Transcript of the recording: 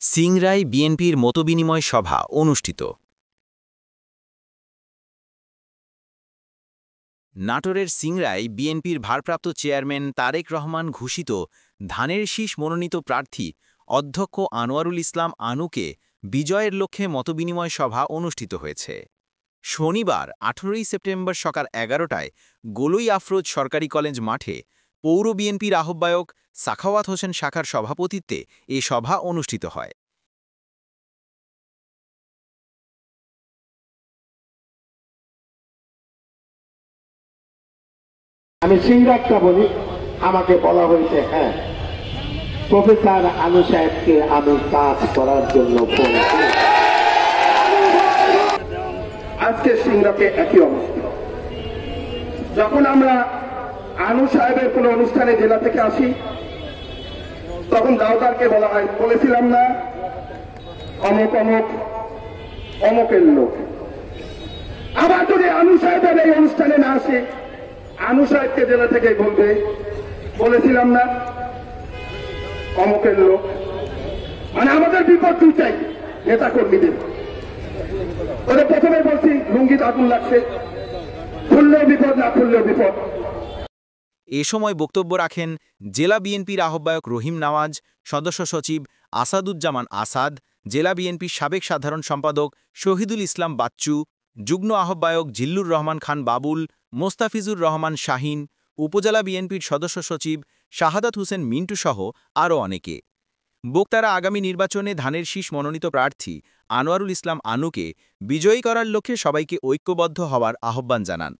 সিংড়ায় বিএনপির মতবিনিময় সভা অনুষ্ঠিত। নাটোরের সিংড়ায় বিএনপির ভারপ্রাপ্ত চেয়ারম্যান তারেক রহমান ঘোষিত ধানের শীষ মনোনীত প্রার্থী অধ্যক্ষ আনোয়ারুল ইসলাম আনুকে বিজয়ের লক্ষ্যে মতবিনিময় সভা অনুষ্ঠিত হয়েছে। শনিবার ১৮ সেপ্টেম্বর সকাল ১১টায় গোলই আফরোজ সরকারি কলেজ মাঠে পৌর বিএনপির আহ্বায়ক সাখাওয়াত হোসেন শাখার সভাপতিত্বে এ সভা অনুষ্ঠিত হয়। আমি সিংড়াটা বলি, আমাকে বলা হয়েছে হ্যাঁ প্রফেসর আনু সাহেবকে আমি কাজ করার জন্য ফোন করি। আজকে সিংড়াতে একই অবস্থা। যখন আমরা আনু সাহেবের কোন অনুষ্ঠানে জেলা থেকে আসি তখন দাওদারকে বলা হয়, বলেছিলাম না অমুক অমুক অমুকের লোক। আবার যদি আনু সাহেবের এই অনুষ্ঠানে না আসে আনু সাহেবকে জেলা থেকে বলবে, বলেছিলাম না অমুকের লোক। মানে আমাদের বিপদ দুইটাই, নেতা কর্মীদের। ওদের প্রথমে বলছি লুঙ্গিতে আগুন লাগছে, খুললেও বিপদ, না খুললেও বিপদ। এ সময় বক্তব্য রাখেন জেলা বিএনপির আহ্বায়ক রহিম নওয়াজ, সদস্য সচিব আসাদুজ্জামান আসাদ, জেলা বিএনপির সাবেক সাধারণ সম্পাদক শহীদুল ইসলাম বাচ্চু, যুগ্ম আহ্বায়ক জিল্লুর রহমান খান বাবুল, মোস্তাফিজুর রহমান শাহিন, উপজেলা বিএনপির সদস্য সচিব শাহাদাত হোসেন মিন্টু সহ আরও অনেকে। বক্তারা আগামী নির্বাচনে ধানের শীষ মনোনীত প্রার্থী আনোয়ারুল ইসলাম আনুকে বিজয়ী করার লক্ষ্যে সবাইকে ঐক্যবদ্ধ হওয়ার আহ্বান জানান।